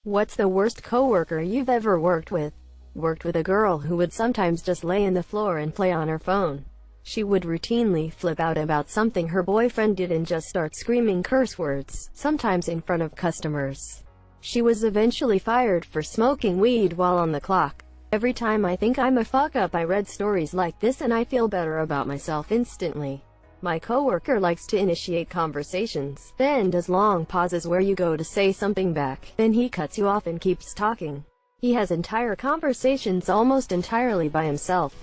What's the worst coworker you've ever worked with? Worked with a girl who would sometimes just lay on the floor and play on her phone. She would routinely flip out about something her boyfriend did and just start screaming curse words, sometimes in front of customers. She was eventually fired for smoking weed while on the clock. Every time I think I'm a fuck up, I read stories like this and I feel better about myself instantly. My coworker likes to initiate conversations, then does long pauses where you go to say something back, then he cuts you off and keeps talking. He has entire conversations almost entirely by himself.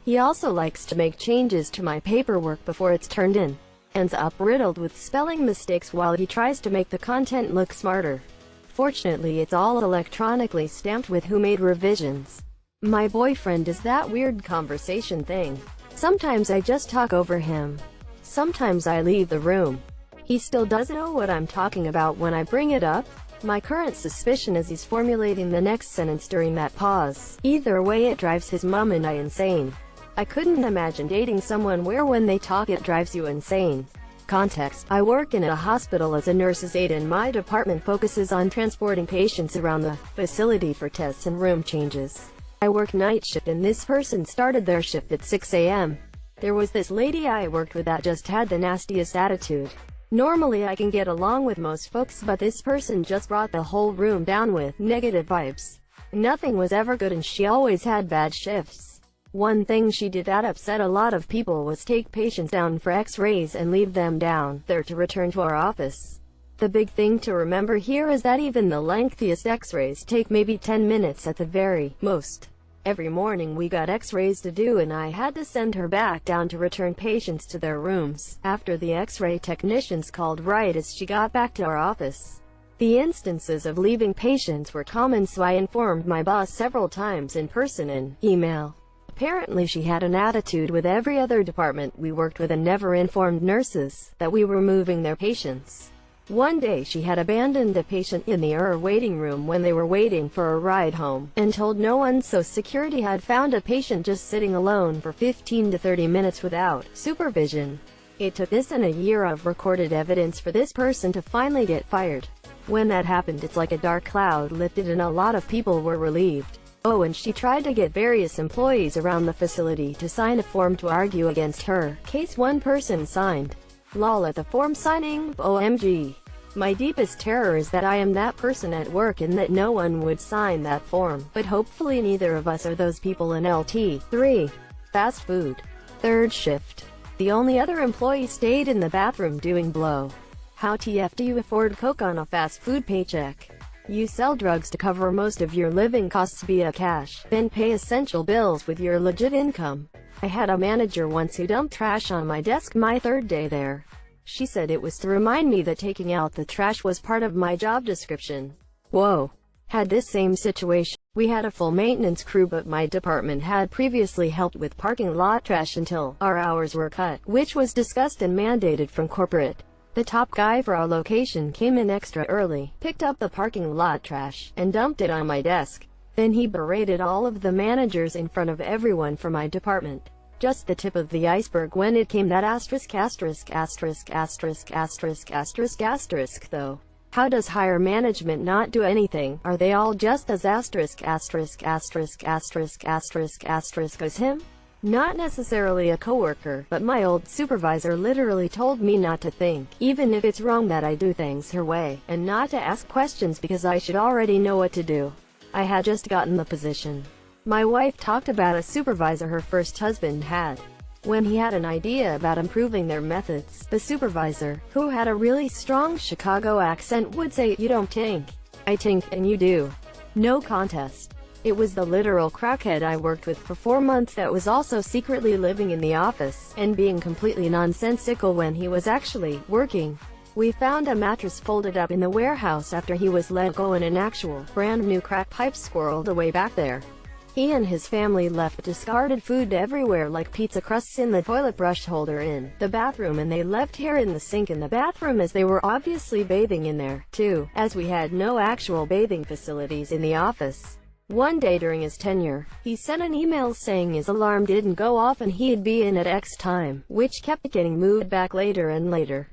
He also likes to make changes to my paperwork before it's turned in. Ends up riddled with spelling mistakes while he tries to make the content look smarter. Fortunately, it's all electronically stamped with who made revisions. My boyfriend is that weird conversation thing. Sometimes I just talk over him. Sometimes I leave the room. He still doesn't know what I'm talking about when I bring it up. My current suspicion is he's formulating the next sentence during that pause. Either way, it drives his mom and I insane. I couldn't imagine dating someone where when they talk it drives you insane. Context: I work in a hospital as a nurse's aide and my department focuses on transporting patients around the facility for tests and room changes. I work night shift and this person started their shift at 6 a.m. There was this lady I worked with that just had the nastiest attitude. Normally I can get along with most folks, but this person just brought the whole room down with negative vibes. Nothing was ever good and she always had bad shifts. One thing she did that upset a lot of people was take patients down for x-rays and leave them down there to return to our office. The big thing to remember here is that even the lengthiest x-rays take maybe 10 minutes at the very most. Every morning we got x-rays to do and I had to send her back down to return patients to their rooms, after the x-ray technicians called right as she got back to our office. The instances of leaving patients were common, so I informed my boss several times in person and email. Apparently she had an attitude with every other department we worked with and never informed nurses that we were moving their patients. One day she had abandoned a patient in the waiting room when they were waiting for a ride home, and told no one, so security had found a patient just sitting alone for 15 to 30 minutes without supervision. It took this and a year of recorded evidence for this person to finally get fired. When that happened, it's like a dark cloud lifted and a lot of people were relieved. Oh, and she tried to get various employees around the facility to sign a form to argue against her case. One person signed. Lol at the form signing. OMG. My deepest terror is that I am that person at work and that no one would sign that form, but hopefully neither of us are those people in LT. 3. Fast food. Third shift. The only other employee stayed in the bathroom doing blow. How TF do you afford coke on a fast food paycheck? You sell drugs to cover most of your living costs via cash, then pay essential bills with your legit income. I had a manager once who dumped trash on my desk my third day there. She said it was to remind me that taking out the trash was part of my job description. Whoa. Had this same situation. We had a full maintenance crew, but my department had previously helped with parking lot trash until our hours were cut, which was discussed and mandated from corporate. The top guy for our location came in extra early, picked up the parking lot trash, and dumped it on my desk. Then he berated all of the managers in front of everyone for my department. Just the tip of the iceberg when it came that ********* though. How does higher management not do anything? Are they all just as ******* as him? Not necessarily a coworker, but my old supervisor literally told me not to think, even if it's wrong, that I do things her way, and not to ask questions because I should already know what to do. I had just gotten the position. My wife talked about a supervisor her first husband had. When he had an idea about improving their methods, the supervisor, who had a really strong Chicago accent, would say, "You don't think. I think, and you do." No contest. It was the literal crackhead I worked with for 4 months that was also secretly living in the office, and being completely nonsensical when he was actually working. We found a mattress folded up in the warehouse after he was let go and an actual, brand new crack pipe squirreled away back there. He and his family left discarded food everywhere, like pizza crusts in the toilet brush holder in the bathroom, and they left hair in the sink in the bathroom as they were obviously bathing in there, too, as we had no actual bathing facilities in the office. One day during his tenure, he sent an email saying his alarm didn't go off and he'd be in at X time, which kept getting moved back later and later.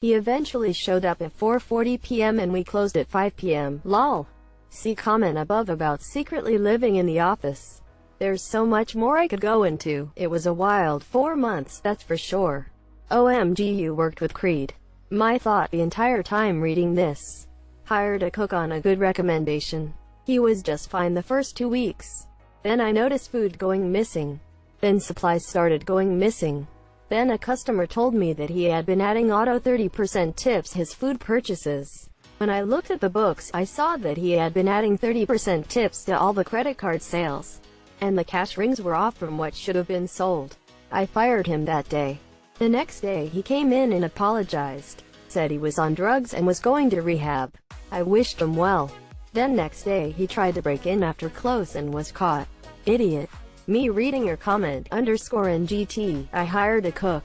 He eventually showed up at 4:40 p.m. and we closed at 5 p.m. Lol. See comment above about secretly living in the office. There's so much more I could go into. It was a wild 4 months, that's for sure. OMG, you worked with Creed. My thought the entire time reading this. Hired a cook on a good recommendation. He was just fine the first 2 weeks. Then I noticed food going missing. Then supplies started going missing. Then a customer told me that he had been adding auto 30% tips his food purchases. When I looked at the books, I saw that he had been adding 30% tips to all the credit card sales. And the cash rings were off from what should have been sold. I fired him that day. The next day he came in and apologized. Said he was on drugs and was going to rehab. I wished him well. Then next day he tried to break in after close and was caught. Idiot. Me reading your comment _NGT. I hired a cook.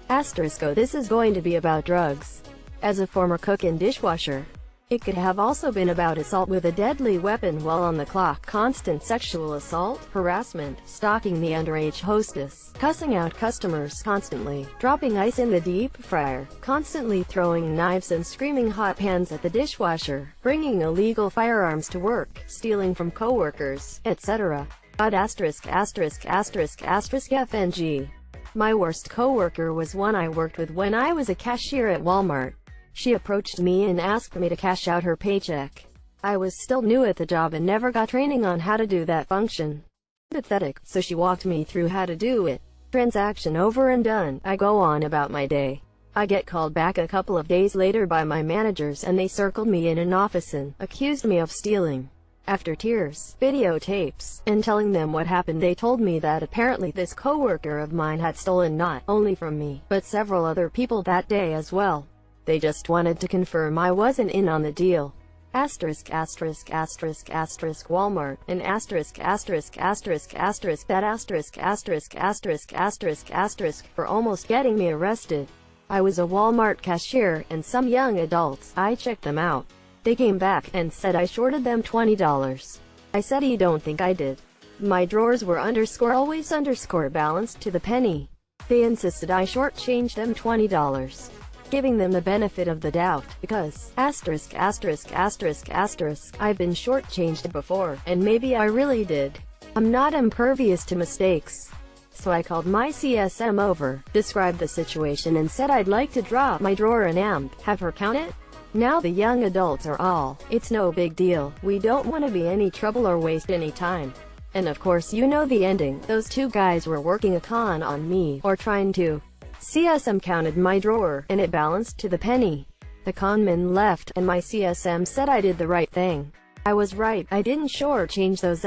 Asterisko, this is going to be about drugs. As a former cook and dishwasher, it could have also been about assault with a deadly weapon while on the clock, constant sexual assault, harassment, stalking the underage hostess, cussing out customers constantly, dropping ice in the deep fryer, constantly throwing knives and screaming hot pans at the dishwasher, bringing illegal firearms to work, stealing from coworkers, etc. FNG. My worst coworker was one I worked with when I was a cashier at Walmart. She approached me and asked me to cash out her paycheck. I was still new at the job and never got training on how to do that function. Pathetic, so she walked me through how to do it. Transaction over and done. I go on about my day. I get called back a couple of days later by my managers and they circled me in an office and accused me of stealing. After tears, videotapes, and telling them what happened, they told me that apparently this coworker of mine had stolen not only from me, but several other people that day as well. They just wanted to confirm I wasn't in on the deal. Walmart, and that for almost getting me arrested. I was a Walmart cashier, and some young adults, I checked them out. They came back and said I shorted them $20. I said, you don't think I did? My drawers were always balanced to the penny. They insisted I shortchanged them $20. Giving them the benefit of the doubt, because, I've been shortchanged before, and maybe I really did. I'm not impervious to mistakes. So I called my CSM over, described the situation and said I'd like to drop my drawer and have her count it. Now the young adults are all, it's no big deal, we don't want to be any trouble or waste any time. And of course you know the ending, those two guys were working a con on me, or trying to. CSM counted my drawer, and it balanced to the penny. The conman left, and my CSM said I did the right thing. I was right, I didn't shortchange those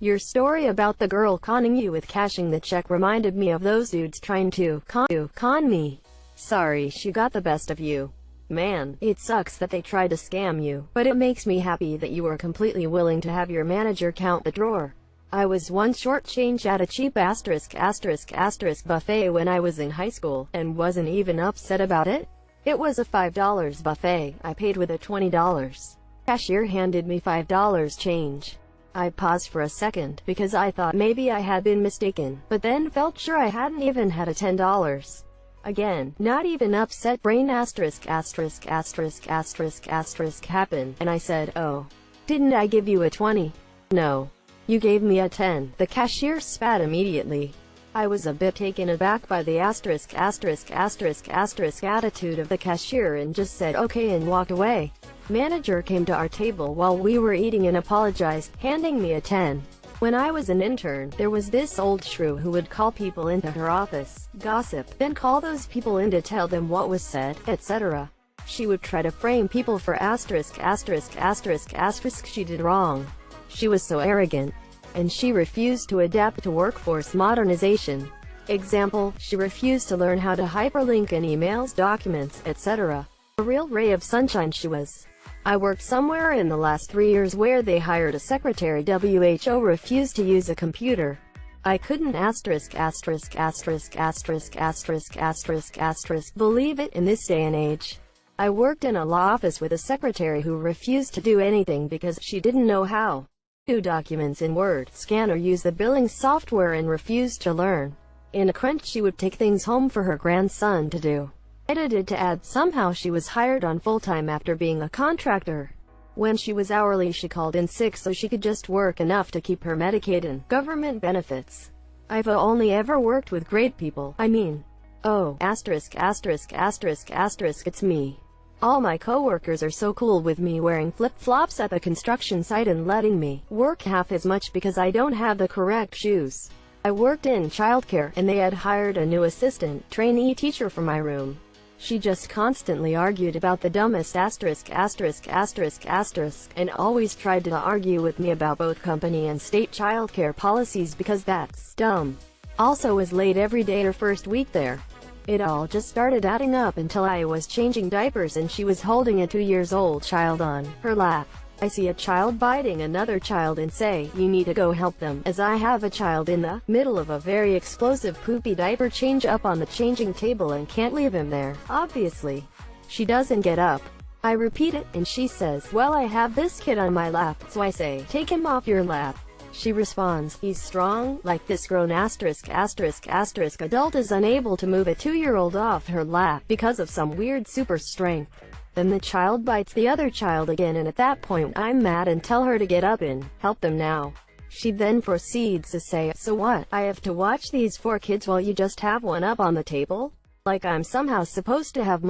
Your story about the girl conning you with cashing the check reminded me of those dudes trying to con me. Sorry she got the best of you. Man, it sucks that they tried to scam you, but it makes me happy that you were completely willing to have your manager count the drawer. I was once shortchanged at a cheap buffet when I was in high school, and wasn't even upset about it. It was a $5 buffet. I paid with a $20. Cashier handed me $5 change. I paused for a second, because I thought maybe I had been mistaken, but then felt sure I hadn't even had a $10. Again, not even upset. Brain happened, and I said, oh, didn't I give you a 20? No. You gave me a 10. The cashier spat immediately. I was a bit taken aback by the attitude of the cashier and just said okay and walked away. Manager came to our table while we were eating and apologized, handing me a 10. When I was an intern, there was this old shrew who would call people into her office, gossip, then call those people in to tell them what was said, etc. She would try to frame people for she did wrong. She was so arrogant, and she refused to adapt to workforce modernization. Example, she refused to learn how to hyperlink in emails, documents, etc. A real ray of sunshine she was. I worked somewhere in the last 3 years where they hired a secretary. WHO refused to use a computer. I couldn't believe it in this day and age. I worked in a law office with a secretary who refused to do anything because she didn't know how do documents in Word, scan or use the billing software and refused to learn. In a crunch she would take things home for her grandson to do. Edited to add somehow she was hired on full-time after being a contractor. When she was hourly she called in sick so she could just work enough to keep her Medicaid and government benefits. I've only ever worked with great people. I mean, oh, it's me. All my coworkers are so cool with me wearing flip-flops at the construction site and letting me work half as much because I don't have the correct shoes. I worked in childcare, and they had hired a new assistant, trainee teacher for my room. She just constantly argued about the dumbest and always tried to argue with me about both company and state childcare policies because that's dumb. Also was late every day her first week there. It all just started adding up until I was changing diapers and she was holding a 2-year-old child on her lap. I see a child biting another child and say, "You need to go help them," as I have a child in the middle of a very explosive poopy diaper change up on the changing table and can't leave him there, obviously. She doesn't get up. I repeat it, and she says, "Well, I have this kid on my lap," so I say, "Take him off your lap." She responds, "He's strong." Like this grown adult is unable to move a 2-year-old off her lap because of some weird super strength. Then the child bites the other child again, and at that point I'm mad and tell her to get up and help them now. She then proceeds to say, "So what, I have to watch these 4 kids while you just have one up on the table? Like I'm somehow supposed to have